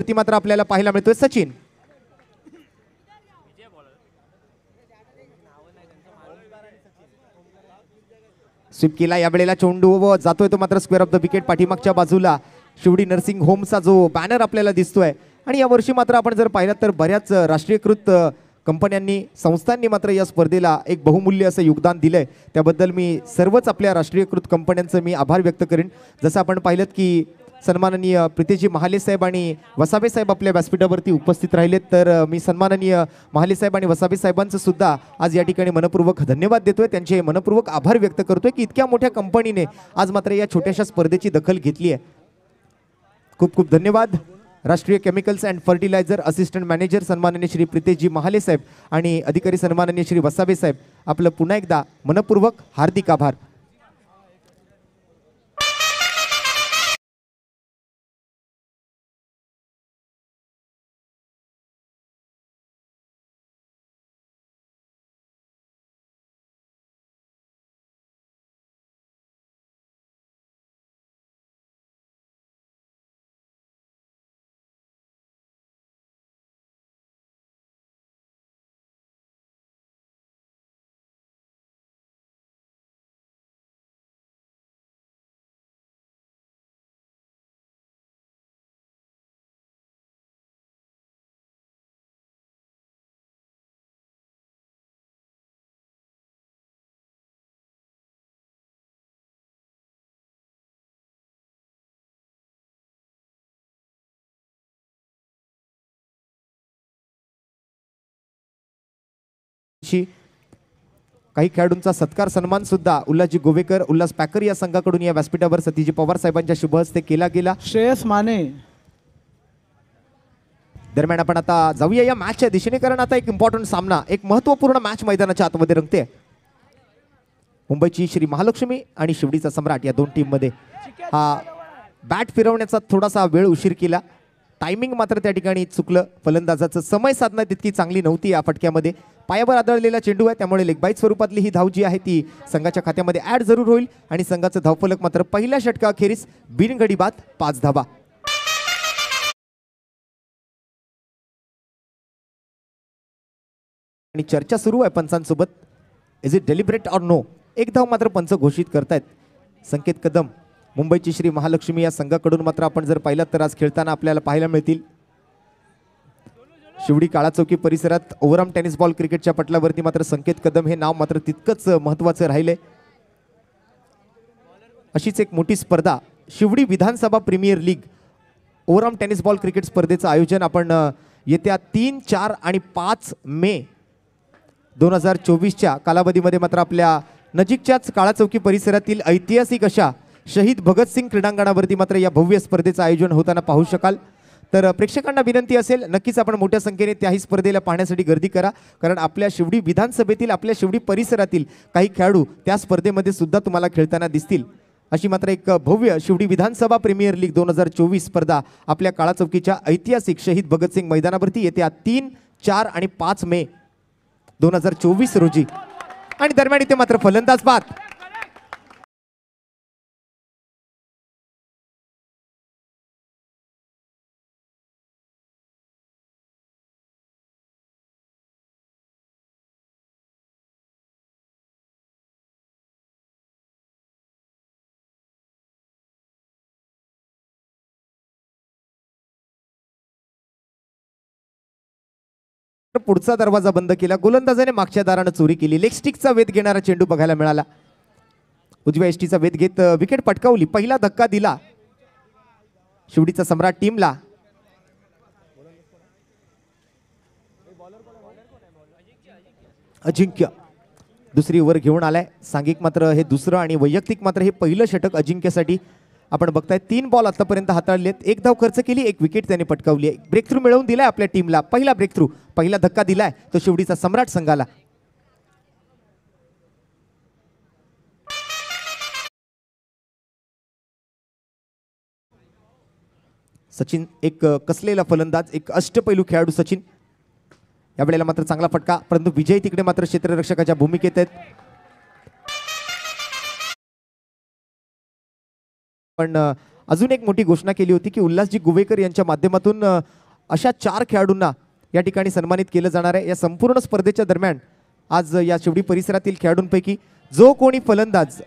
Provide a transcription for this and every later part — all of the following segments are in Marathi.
पट्टीवरती मात्र आपल्याला पाहायला मिळतोय सचिन. स्वीप केला यावेळेला चेंडू व जातोय तो मात्र स्क्वेअर ऑफ द विकेट पाठीमागच्या बाजूला शिवडी नर्सिंग होमचा जो बॅनर आपल्याला दिसतोय. आणि यावर्षी मात्र आपण जर पाहिलं तर बऱ्याच राष्ट्रीयकृत कंपन्यांनी संस्थांनी मात्र या स्पर्धेला एक बहुमूल्य असं योगदान दिलंय. त्याबद्दल मी सर्वच आपल्या राष्ट्रीयकृत कंपन्यांचं मी आभार व्यक्त करेन. जसं आपण पाहिलं की सन्माननीय प्रीतेजी महाले साहेब आणि वसावे साहेब आपल्या व्यासपीठावरती उपस्थित राहिलेत, तर मी सन्माननीय महाले साहेब आणि वसावे साहेबांचं सुद्धा आज या ठिकाणी मनपूर्वक धन्यवाद देतोय. त्यांचे मनपूर्वक आभार व्यक्त करतोय की इतक्या मोठ्या कंपनीने आज मात्र या छोट्याशा स्पर्धेची दखल घेतली आहे. खूप खूप धन्यवाद. Rashtriya chemicals and Fertilizer assistant manager सन्माननीय श्री प्रीतेशजी महाले साहेब आणि अधिकारी सन्माननीय श्री वसावे साहेब, आपलं पुन्हा एकदा मनपूर्वक हार्दिक आभार. काही खेळाडूंचा सत्कार सन्मान सुद्धा उल्हासजी गोवेकर उल्हास पॅकर या संघाकडून या व्यासपीठावर सतीजी पवार साहेबांच्या शुभ हस्ते केला गेला. श्रेयस माने. दरम्यान आपण आता जाऊया या मॅचच्या दिशेने, कारण आता एक इम्पॉर्टंट सामना, एक महत्त्वपूर्ण मॅच मैदानाच्या आतमध्ये रंगते. मुंबईची श्री महालक्ष्मी आणि शिवडीचा सम्राट या दोन टीम मध्ये हा बॅट फिरवण्याचा थोडासा वेळ उशीर केला. टायमिंग मात्र त्या ठिकाणी चुकलं. फलंदाजाचं समय साधना तितकी चांगली नव्हती या फटक्यामध्ये. पायावर आदळलेला चेंडू आहे, त्यामुळे लेगबाईट स्वरूपातली ही धाव जी आहे ती संघाच्या खात्यामध्ये ऍड जरूर होईल. आणि संघाचं धावफलक मात्र पहिल्या षटकाखेरीस बिनगडी बाद 5 धावा. आणि चर्चा सुरू आहे पंचांसोबत. Is it deliberate or no. एक धाव मात्र पंच घोषित करतायत. संकेत कदम मुंबईची श्री महालक्ष्मी या संघाकडून मात्र आपण जर पाहिलं तर आज खेळताना आपल्याला पाहायला मिळतील. शिवडी काळा चौकी परिसरात ओव्हरआर्म टेनिस बॉल क्रिकेटच्या पटलावरती मात्र संकेत कदम हे नाव मात्र तितकंच महत्त्वाचं राहिले. अशीच एक मोठी स्पर्धा शिवडी विधानसभा premier league overarm tennis ball cricket स्पर्धेचं आयोजन आपण येत्या 3, 4 आणि 5 मे 2024च्या कालावधीमध्ये मात्र आपल्या नजीकच्याच काळा चौकी परिसरातील ऐतिहासिक अशा शहीद भगतसिंग क्रीडांगणावरती मात्र या भव्य स्पर्धेचं आयोजन होताना पाहू शकाल. तर प्रेक्षकांना विनंती असेल, नक्कीच आपण मोठ्या संख्येने त्याही स्पर्धेला पाहण्यासाठी गर्दी करा, कारण आपल्या शिवडी विधानसभेतील आपल्या शिवडी परिसरातील काही खेळाडू त्या स्पर्धेमध्ये सुद्धा तुम्हाला खेळताना दिसतील. अशी मात्र एक भव्य शिवडी विधानसभा प्रीमियर लीग 2024 स्पर्धा आपल्या काळा चौकीच्या ऐतिहासिक शहीद भगतसिंग मैदानावरती येत्या 3, 4 आणि 5 मे 2024 रोजी. आणि दरम्यान इथे मात्र फलंदाज बाद. पुढचा दरवाजा बंद केला. गोलंदाजाने मागच्या दाराने चोरी केली. लेग स्टिकचा वेध घेणारा चेंडू बघायला मिळाला. उजव्या एसटीचा वेध घेत विकेट पटकावली. पहिला धक्का दिला शिवडीचा सम्राट टीमला. अजिंक्य दुसरी ओव्हर घेऊन आलाय. सांघिक मात्र हे दुसरं आणि वैयक्तिक मात्र हे पहिलं षटक अजिंक्यसाठी. आपण बघताय 3 बॉल आतापर्यंत हाताळलेत. 1 धाव खर्च केली, 1 विकेट त्याने पटकावली आहे. ब्रेक थ्रू मिळवून दिलाय आपल्या टीमला. पहिला ब्रेक थ्रू, पहिला धक्का दिलाय तो शिवडीचा सम्राट संघाला. सचिन एक कसलेला फलंदाज, एक अष्टपैलू खेळाडू सचिन. यावेळेला मात्र चांगला फटका, परंतु विजय तिकडे मात्र क्षेत्ररक्षकाच्या भूमिकेत आहेत. पण अजून एक मोठी घोषणा केली होती की उल्हासजी गुवेकर यांच्या माध्यमातून अशा 4 खेळाडूंना या ठिकाणी सन्मानित केलं जाणार आहे। या संपूर्ण स्पर्धेच्या दरम्यान आज या शिवडी परिसरातील खेळाडूंपैकी जो कोणी फलंदाज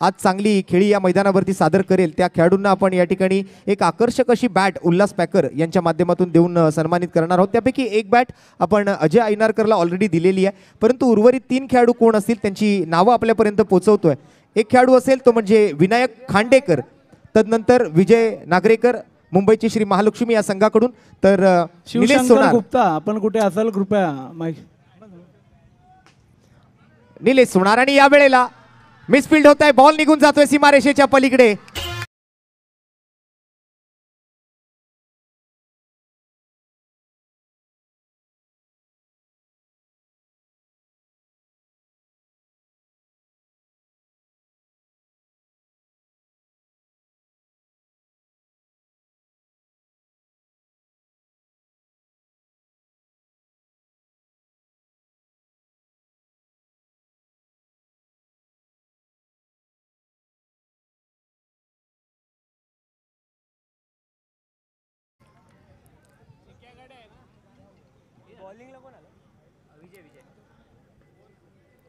आज चांगली खेळी या मैदानावरती सादर करेल त्या खेळाडूंना आपण या ठिकाणी एक आकर्षक अशी बॅट उल्हास पॅकर यांच्या माध्यमातून देऊन सन्मानित करणार आहोत। त्यापैकी एक बॅट आपण अजय ऐनारकरला ऑलरेडी दिलेली आहे, परंतु उर्वरित 3 खेळाडू कोण असतील त्यांची नावं आपल्यापर्यंत पोहोचवतोय। एक खेळाडू असेल तो म्हणजे विनायक खांडेकर, तदनंतर विजय नागरेकर मुंबईची श्री महालक्ष्मी या संघाकडून, तर निलेश सोनार गुप्ता आपण कुठे असाल कृपया निलेश सोनार। आणि या वेळेला मिसफिल्ड होत आहे, बॉल निघून जातोय सीमारेषेच्या पलीकडे।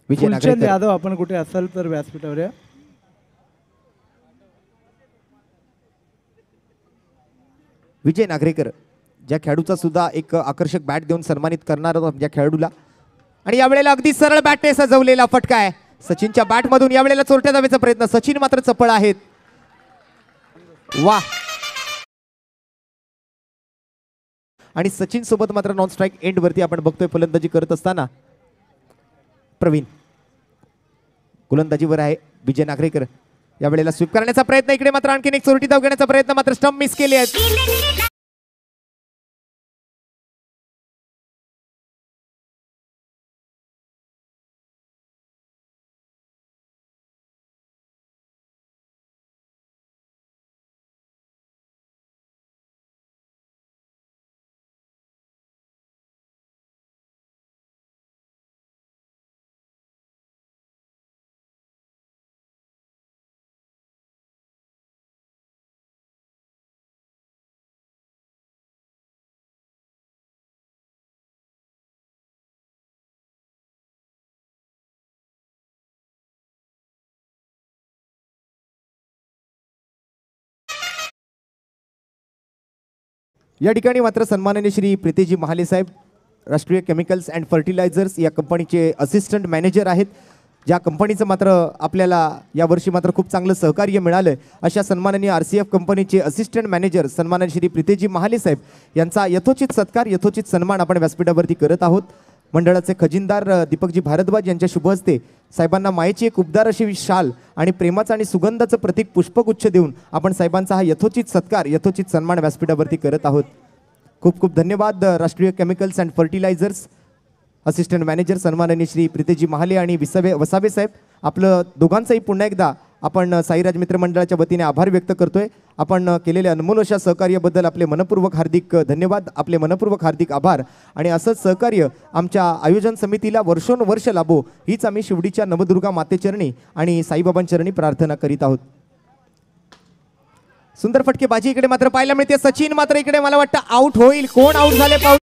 विजय नागरेकर यादव आपण कुठे असाल तर व्यासपीठावर या। विजय नागरेकर ज्या खेळाडूचा सुद्धा एक आकर्षक बॅट देऊन सन्मानित करणार आहोत या खेळाडूला। आणि यावेळेला अगदी सरळ बॅटने सजवलेला फटका आहे सचिनच्या बॅटमधून। यावेळेला चोरट्या धावेचा प्रयत्न, सचिन मात्र चपळ आहेत। वाह! आणि सचिन सोबत मात्र नॉन स्ट्राइक एंड वरती आपण बघतोय फलंदाजी करत असताना प्रवीण गोलंदाजीवर आहे विजय नागरेकर। यावेळेला स्वीप करण्याचा प्रयत्न, इकडे मात्र आणखीन एक चोरटी धाव घेण्याचा प्रयत्न, मात्र स्टंप मिस केले आहेत। या ठिकाणी मात्र सन्माननीय श्री प्रीतीजी महाले साहेब राष्ट्रीय केमिकल्स अँड फर्टिलायझर्स या कंपनीचे असिस्टंट मॅनेजर आहेत, ज्या कंपनीचं मात्र आपल्याला यावर्षी मात्र खूप चांगलं सहकार्य मिळालं। अशा सन्माननीय RCF कंपनीचे असिस्टंट मॅनेजर सन्माननीय श्री प्रीतीजी महाले साहेब यांचा यथोचित सत्कार यथोचित सन्मान आपण व्यासपीठावरती करत आहोत। मंडळाचे खजिनदार दीपकजी भारद्वाज यांच्या शुभ हस्ते साहेबांना मायेची एक उबदार अशी शाल आणि प्रेमाचं आणि सुगंधाचं प्रतीक पुष्पगुच्छ देऊन आपण साहेबांचा हा यथोचित सत्कार यथोचित सन्मान व्यासपीठावरती करत आहोत। खूप खूप धन्यवाद Rashtriya chemicals and Fertilizers assistant manager सन्माननीय श्री प्रीतीजी महाले आणि वसावे साहेब, आपलं दोघांचंही पुन्हा एकदा आपण साईराज मित्र मंडळाच्या वतीने आभार व्यक्त करतोय। आपण केलेल्या अनमोल अशा सहकार्याबद्दल आपले मनपूर्वक हार्दिक धन्यवाद, आपले मनपूर्वक हार्दिक आभार। आणि असंच सहकार्य आमच्या आयोजन समितीला वर्षोनवर्ष लाभो हीच आम्ही शिवडीच्या नवदुर्गा मातेचरणी आणि साईबाबांचरणी प्रार्थना करीत आहोत। सुंदर फटकेबाजी इकडे मात्र पाहायला मिळते, सचिन मात्र इकडे मला वाटतं आउट होईल, कोण आउट झाले पाहू।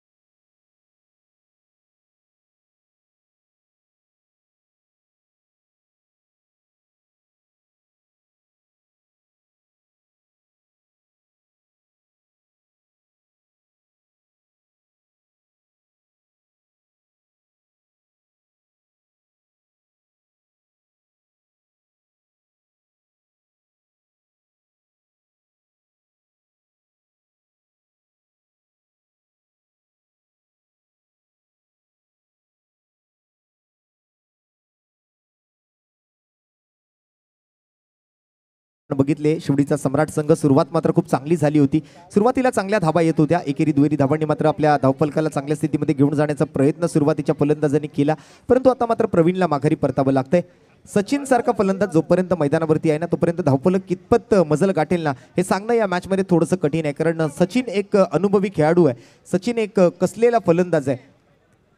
बघितले शिवडीचा सम्राट संघ सुरुवात मात्र खूप चांगली झाली होती। सुरुवातीला चांगल्या धावा येत होत्या, एकेरी दुहेरी धावांनी मात्र आपल्या धावफलकाला चांगल्या स्थितीमध्ये घेऊन जाण्याचा प्रयत्न सुरुवातीच्या फलंदाजांनी केला, परंतु आता मात्र प्रवीणला माघारी परतावं लागतंय। सचिन सारखा फलंदाज जोपर्यंत मैदानावरती आहे ना तोपर्यंत धावफलक कितपत मजल गाठेल ना हे सांगणं या मॅच मध्ये थोडंसं कठीण आहे, कारण सचिन एक अनुभवी खेळाडू आहे, सचिन एक कसलेला फलंदाज आहे।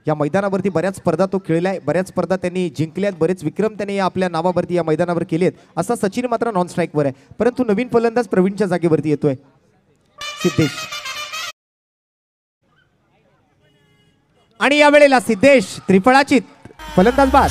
या मैदानावरती बऱ्याच स्पर्धा तो खेळलाय, बऱ्याच स्पर्धा त्यांनी जिंकल्यात, बरेच विक्रम त्यांनी आपल्या नावावरती या मैदानावर केलेत. असा सचिन मात्र नॉन स्ट्राईकवर आहे, परंतु नवीन फलंदाज प्रवीणच्या जागेवरती येतोय सिद्धेश. आणि यावेळेला सिद्धेश त्रिफळाची फलंदाज बाद.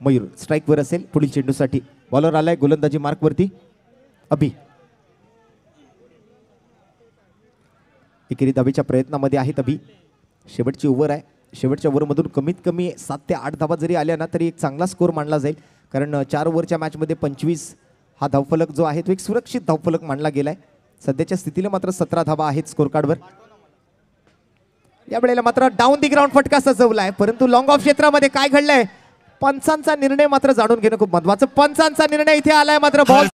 मयूर स्ट्राईकवर असेल पुढील चेंडूसाठी. बॉलर आलाय गोलंदाजी मार्कवरती अभि. एकेरी धावेच्या प्रयत्नामध्ये आहेत अभि. शेवटची ओव्हर आहे, शेवटच्या ओव्हरमधून कमीत कमी 7 ते 8 धावा जरी आल्या ना तरी एक चांगला स्कोर मानला जाईल, कारण 4 ओव्हरच्या मॅचमध्ये 25 हा धावफलक जो आहे तो एक सुरक्षित धावफलक मानला गेलाय. सध्याच्या स्थितीला मात्र 17 धावा आहेत स्कोर कार्डवर. या वेळेला मात्र डाऊन दी ग्राउंड फटका सजवलाय, परंतु लॉंग ऑफ क्षेत्रामध्ये काय घडलंय, पंचांचा निर्णय मात्र जाणून घेणं खूप महत्वाचं. पंचांचा निर्णय इथे आलाय मात्र बॉल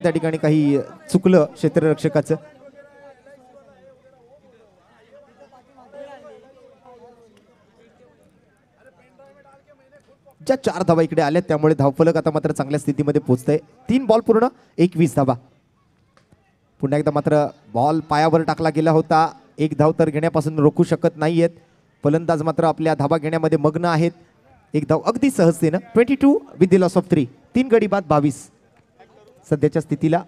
त्या ठिकाणी काही चुकलं क्षेत्ररक्षकाचं. ज्या 4 धावा इकडे आल्यात त्यामुळे धावफलक आता मात्र चांगल्या स्थितीमध्ये पोहोचतंय. 3 बॉल पूर्ण 21 धावा. पुन्हा एकदा मात्र बॉल पायावर टाकला गेला होता, 1 धाव तर घेण्यापासून रोखू शकत नाहीयेत. फलंदाज मात्र आपल्या धावा घेण्यामध्ये मग्न आहेत. 1 धाव अगदी सहजतेनं. 22 विथ द लॉस ऑफ 3. 3 गडी बाद 22 सध्याच्या स्थितीला.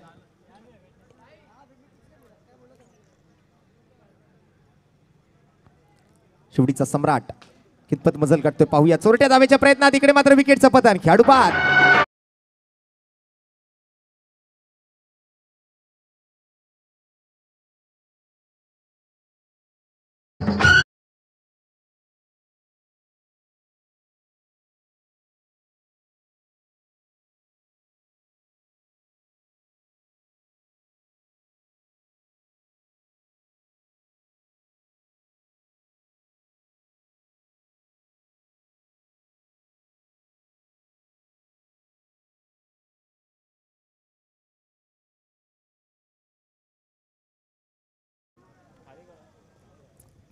शेवटीचा सम्राट कितपत मजल काढतोय पाहूया. चोरट्या धावेच्या प्रयत्नात इकडे मात्र विकेटचं पतन. खेळाडू बाद.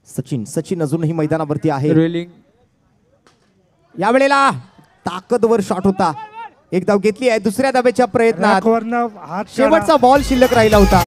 सचिन अजूनही मैदानावरती आहे. यावेळेला ताकदवर शॉट होता, 1 धाव घेतली आहे. दुसऱ्या धावेच्या प्रयत्नात शेवटचा बॉल शिल्लक राहिला होता.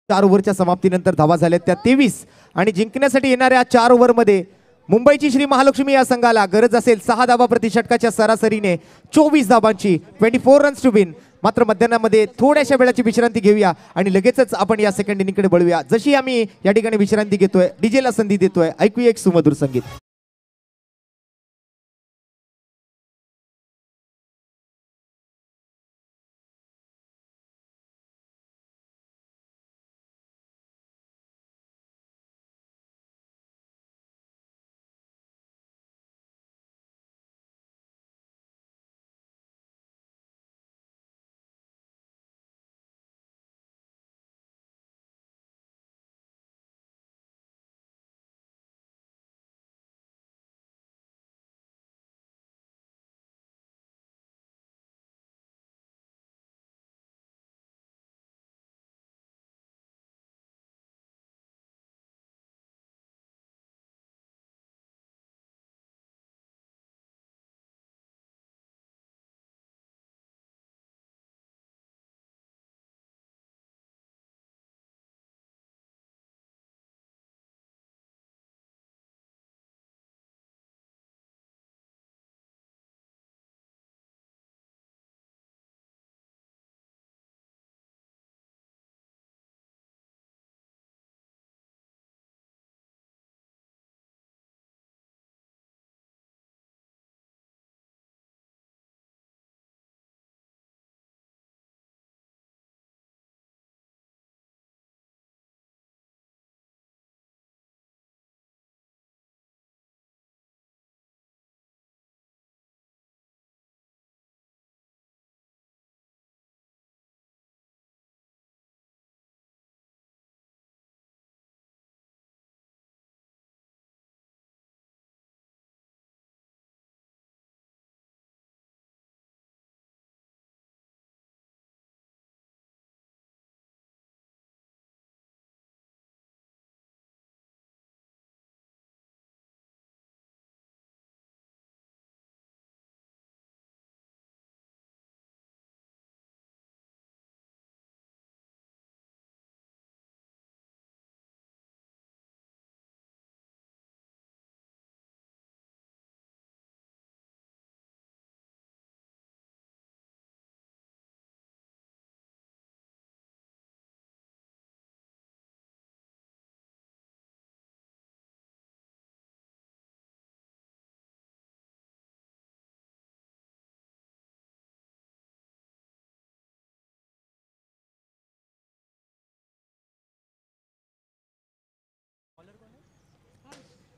4 ओव्हरच्या समाप्तीनंतर धावा झाल्यात त्या 23 आणि जिंकण्यासाठी येणाऱ्या 4 ओव्हरमध्ये मुंबईची श्री महालक्ष्मी या संघाला गरज असेल 6 धावा प्रति षटकाच्या सरासरीने 24 धावांची, 24 रन्स टू विन. मात्र मध्यान्हामध्ये थोड्याशा वेळाची विश्रांती घेऊया आणि लगेचच आपण या सेकंड इनिंगकडे वळूया. जशी आम्ही या ठिकाणी विश्रांती घेतोय, डीजेला संधी देतोय, ऐकूया एक सुमधुर संगीत.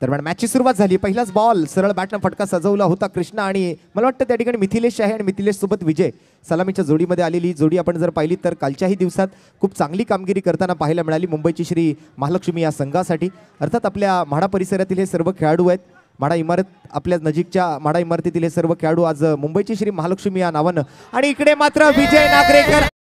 दरम्यान मॅचची सुरुवात झाली. पहिलाच बॉल सरळ बॅटनं फटका सजवला होता कृष्णा आणि मला वाटतं त्या ठिकाणी मिथिलेश आहे आणि मिथिलेश सोबत विजय सलामीच्या जोडीमध्ये आलेली ही जोडी आपण जर पाहिली तर कालच्याही दिवसात खूप चांगली कामगिरी करताना पाहायला मिळाली मुंबईची श्री महालक्ष्मी या संघासाठी. अर्थात आपल्या म्हाडा परिसरातील हे सर्व खेळाडू आहेत. म्हाडा इमारत आपल्या नजीकच्या म्हाडा इमारतीतील हे सर्व खेळाडू आज मुंबईची श्री महालक्ष्मी या नावानं आणि इकडे मात्र विजय नागरेकर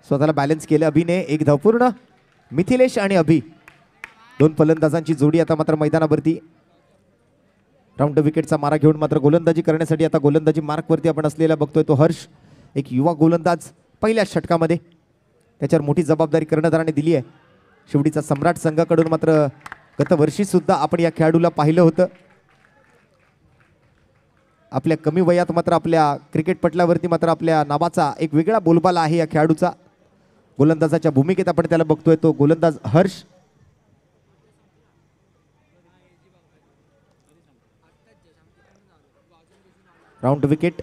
स्वतःला बॅलन्स केलं अभिने. एक धावपूर्ण. मिथिलेश आणि अभि दोन फलंदाजांची जोडी आता मात्र मैदानावरती. राऊंड विकेटचा मारा घेऊन मात्र गोलंदाजी करण्यासाठी आता गोलंदाजी मार्कवरती आपण असलेला बघतोय तो हर्ष, एक युवा गोलंदाज पहिल्या षटकामध्ये. त्याच्यावर मोठी जबाबदारी कर्णधाराने दिली आहे. शिवडीचा सम्राट संघाकडून मात्र गतवर्षी सुद्धा आपण या खेळाडूला पाहिलं होतं. आपल्या कमी वयात मात्र आपल्या क्रिकेट पटलावरती मात्र आपल्या नावाचा एक वेगळा बोलबाला आहे या खेळाडूचा. गोलंदाजाच्या भूमिकेत आपण त्याला बघतोय तो गोलंदाज हर्ष. Round wicket.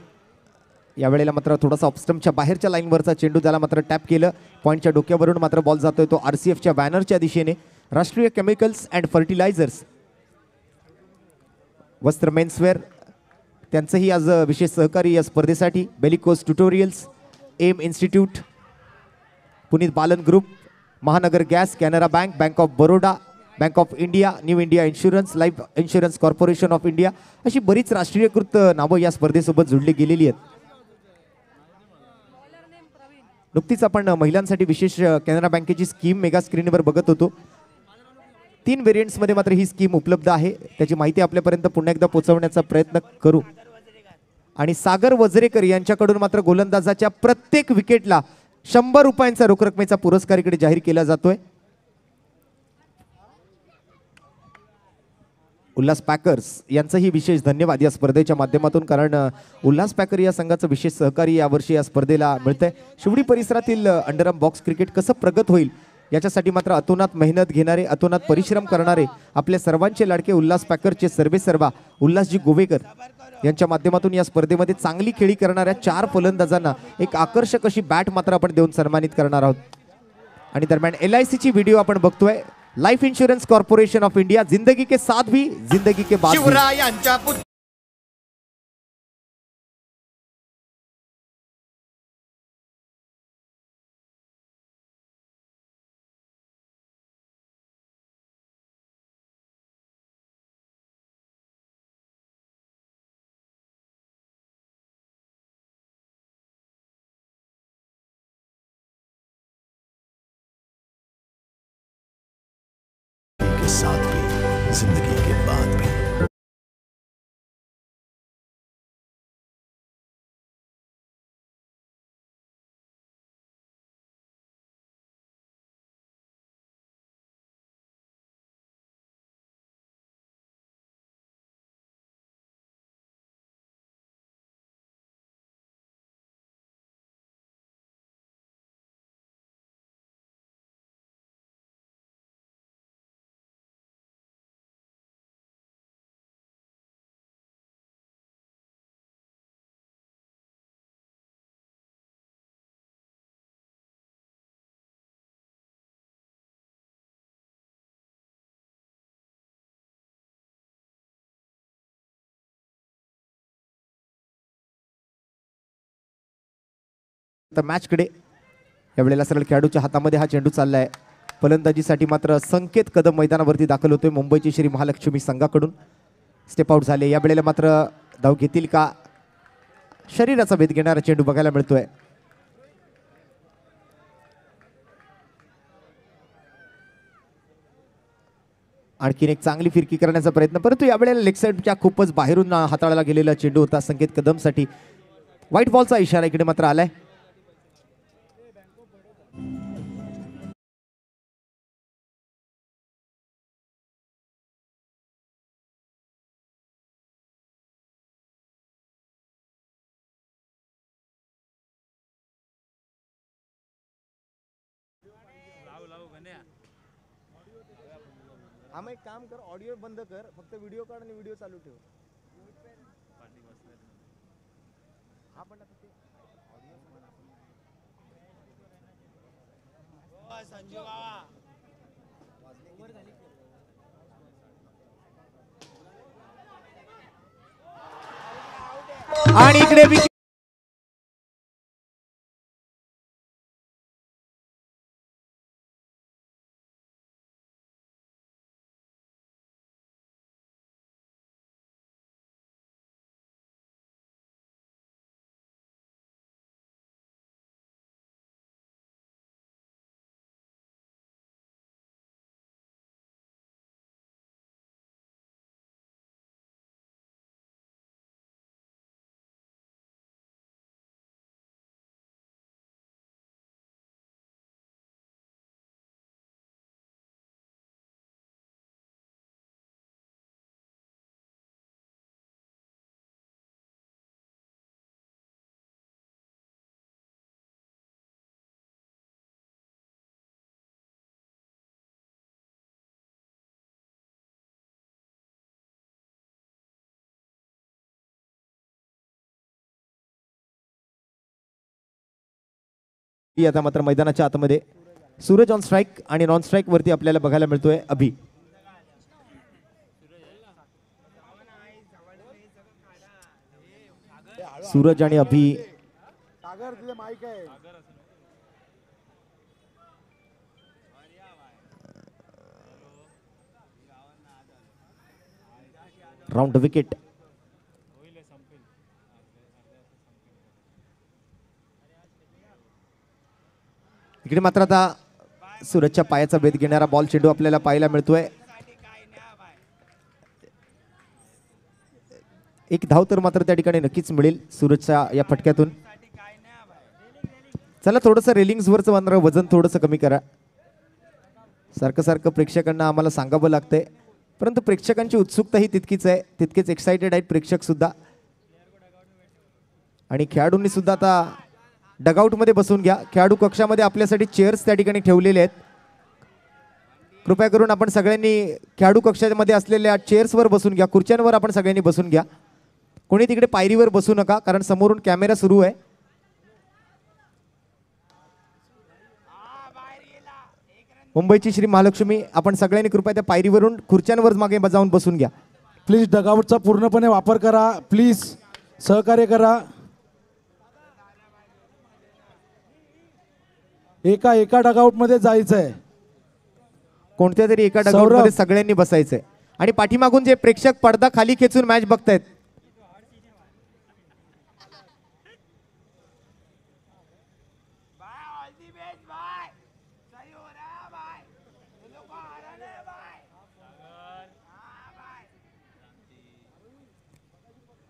यावेळेला मात्र थोडासा ऑफस्टम्पच्या बाहेरच्या लाईनवरचा चेंडू त्याला मात्र टॅप केलं. पॉईंटच्या डोक्यावरून मात्र बॉल जातोय तो RCFच्या बॅनरच्या दिशेने. राष्ट्रीय केमिकल्स अँड फर्टिलायझर्स वस्त्र मेन्सवेअर त्यांचंही आज विशेष सहकारी या स्पर्धेसाठी. Bellicose tutorials, M institute, Puneet Balan group, Mahanagar gas, Canara bank, bank of Baroda, bank of India, new India insurance, life insurance corporation of India अशी बरीच राष्ट्रीयकृत नावं या स्पर्धेसोबत जोडली गेलेली आहेत. नुकतीच आपण महिलांसाठी विशेष कॅनरा बँकेची स्कीम मेगा स्क्रीनवर बघत होतो. 3 व्हेरियंट्समध्ये मात्र ही स्कीम उपलब्ध आहे. त्याची माहिती आपल्यापर्यंत पुन्हा एकदा पोहोचवण्याचा प्रयत्न करू. आणि सागर वजरेकर यांच्याकडून मात्र गोलंदाजाच्या प्रत्येक विकेटला 100 रुपयांचा रोख रकमेचा पुरस्कार इकडे जाहीर केला जातोय. उल्हास पॅकर्स यांचंही विशेष धन्यवाद या स्पर्धेच्या माध्यमातून, कारण उल्हास पॅकर या संघाचं विशेष सहकार्य यावर्षी या स्पर्धेला मिळतंय. शिवडी परिसरातील अंडरआर्म बॉक्स क्रिकेट कसं प्रगत होईल याच्यासाठी मात्र अतोनात मेहनत घेणारे, अतोनात परिश्रम करणारे आपल्या सर्वांचे लाडके उल्हास पॅकरचे सर्वेसर्वा उल्हासजी गोवेकर यांच्या माध्यमातून या स्पर्धेमध्ये चांगली खेळी करणाऱ्या 4 फलंदाजांना एक आकर्षक अशी बॅट मात्र आपण देऊन सन्मानित करणार आहोत. आणि दरम्यान LICची व्हिडिओ आपण बघतोय. Life insurance corporation of India, जिंदगी के साथ भी जिंदगी के बाद भी. साथ भी जिंदगी के बाद भी. तर मॅचकडे यावेळेला सरळ खेळाडूच्या हातामध्ये हा चेंडू चाललाय. फलंदाजीसाठी मात्र संकेत कदम मैदानावरती दाखल होतोय मुंबईची श्री महालक्ष्मी संघाकडून. स्टेप आउट झाले. यावेळेला मात्र धाव घेतील का? शरीराचा भेद घेणारा चेंडू बघायला मिळतोय. आणखीन एक चांगली फिरकी करण्याचा प्रयत्न, परंतु यावेळेला लेग साईडच्या खूपच बाहेरून हाताळला गेलेला चेंडू होता संकेत कदमसाठी. व्हाईट बॉलचा इशारा इकडे मात्र आलाय. हा मग एक काम कर, ऑडिओ बंद कर, फक्त व्हिडिओ काढ आणि व्हिडिओ चालू ठेव. हा पण आता ते आणि इकडे आता मात्र मैदानाच्या आतमध्ये सूरज ऑन स्ट्राईक आणि नॉन स्ट्राईक वरती आपल्याला बघायला मिळतोय अभि. सूरज आणि अभि राउंड विकेट. इकडे मात्र आता सूरजच्या पायाचा भेद घेणारा बॉल चेंडू आपल्याला पाहायला मिळतोय. एक धाव तर मात्र त्या ठिकाणी नक्कीच मिळेल सूरजच्या या फटक्यातून. चला थोडंसं रेलिंग्स वरचं वजन थोडंसं कमी करा. सारखं सारखं प्रेक्षकांना आम्हाला सांगावं लागतंय, परंतु प्रेक्षकांची उत्सुकता ही तितकीच आहे, तितकेच एक्साइटेड आहेत प्रेक्षक सुद्धा. आणि खेळाडूंनी सुद्धा आता डगआउट मध्ये बसून घ्या. खेळाडू कक्षामध्ये आपल्यासाठी चेअर्स त्या ठिकाणी ठेवलेले आहेत. कृपया करून आपण सगळ्यांनी खेळाडू कक्षामध्ये असलेल्या चेअर्सवर बसून घ्या, खुर्च्यांवर आपण सगळ्यांनी बसून घ्या. कोणी तिकडे पायरीवर बसू नका, कारण समोरून कॅमेरा सुरू आहे. मुंबईची श्री महालक्ष्मी, आपण सगळ्यांनी कृपया त्या पायरीवरून खुर्च्यांवर मागे जाऊन बसून घ्या. प्लीज डगआउटचा पूर्णपणे वापर करा, प्लीज सहकार्य करा. एका डगआउट मध्ये जायचंय. कोणत्या तरी एका डगआउट मध्ये सगळ्यांनी बसायचंय. आणि पाठीमागून जे प्रेक्षक पडदा खाली खेचून मॅच बघतायत,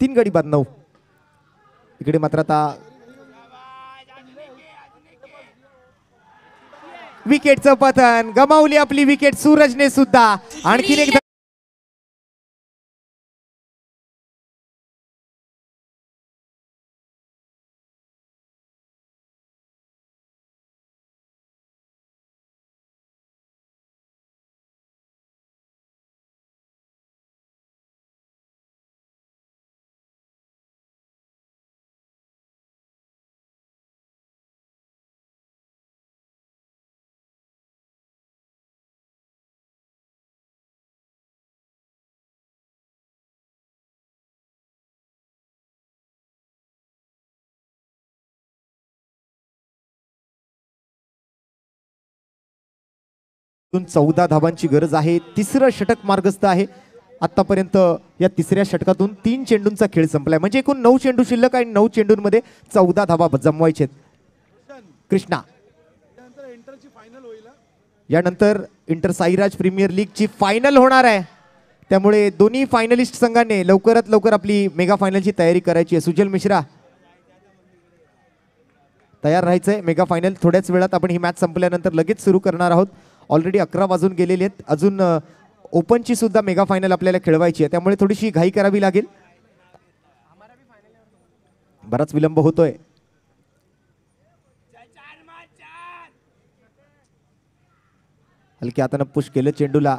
तीन गडी बाद 9. इकडे मात्र आता विकेटचं पतन, गमावली आपली विकेट सूरजने सुद्धा. आणखीन एक तून 14 धावांची गरज आहे. तिसरं षटक मार्गस्थ आहे. आतापर्यंत या तिसऱ्या षटकातून 3 चेंडूंचा खेळ संपलाय, म्हणजे एकूण 9 चेंडू शिल्लक आणि 9 चेंडूंमध्ये 14 धावा जमवायचे. कृष्णा यानंतर इंटर साईराज प्रीमियर लीगची फायनल होणार आहे, त्यामुळे दोन्ही फायनलिस्ट संघाने लवकरात लवकर आपली मेगा फायनलची तयारी करायची आहे. सुजल मिश्रा तयार राहायचंय. मेगा फायनल थोड्याच वेळात आपण ही मॅच संपल्यानंतर लगेच सुरू करणार आहोत. ऑलरेडी 11 वाजून गेलेले आहेत. अजून ओपनची सुद्धा मेगा फायनल आपल्याला खेळवायची आहे, त्यामुळे थोडीशी घाई करावी लागेल. बराच विलंब होतोय. हलक्या हातानं पुश केलं चेंडूला.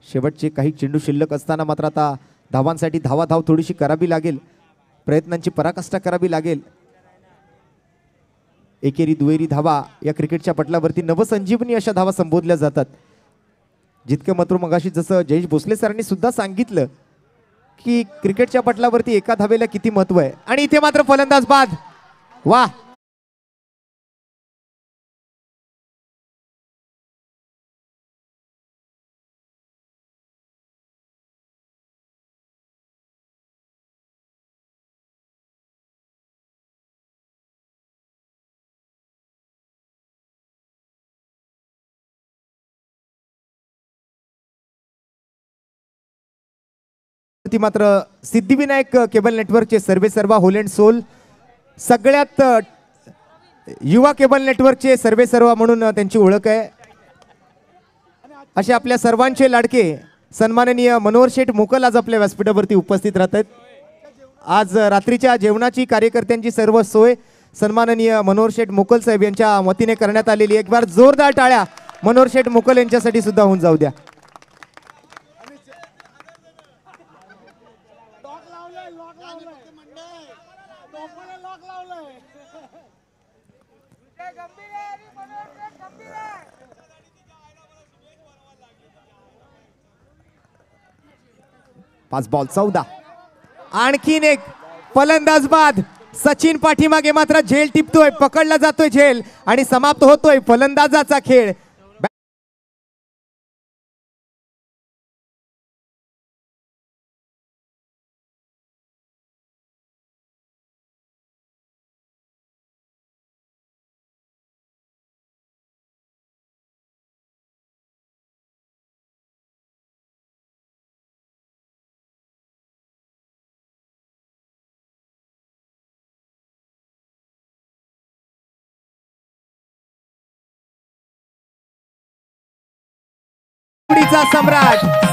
शेवटचे काही चेंडू शिल्लक असताना मात्र आता धावांसाठी धावाधाव थोडीशी करावी लागेल, प्रयत्नांची पराकाष्ठा करावी लागेल. एकेरी दुहेरी धावा या क्रिकेटच्या पटलावरती नवसंजीवनी अशा धावा संबोधल्या जातात. जितकं मात्र मगाशी जसं जयेश भोसले सरांनी सुद्धा सांगितलं की क्रिकेटच्या पटलावरती एका धावेला किती महत्व आहे. आणि इथे मात्र फलंदाज बाद. वा, ती मात्र सिद्धिविनायक केबल नेटवर्कचे सर्वे सर्वा होल अँड सोल, सगळ्यात युवा केबल नेटवर्कचे सर्वे सर्वा म्हणून त्यांची ओळख आहे. असे आपल्या सर्वांचे लाडके सन्माननीय मनोहर शेठ मोकल आज आपल्या व्यासपीठावरती उपस्थित राहतात. आज रात्रीच्या जेवणाची कार्यकर्त्यांची सर्व सोय सन्माननीय मनोहर शेठ मोकल साहेब यांच्या वतीने करण्यात आलेली. एक बार जोरदार टाळ्या मनोहर शेठ मोकल यांच्यासाठी सुद्धा होऊन जाऊ द्या. पाच बॉल 14. आणखीन एक फलंदाज बाद. सचिन पाठीमागे मात्र झेल टिपतोय, पकडला जातोय झेल आणि समाप्त होतोय फलंदाजाचा खेळ. सम्राट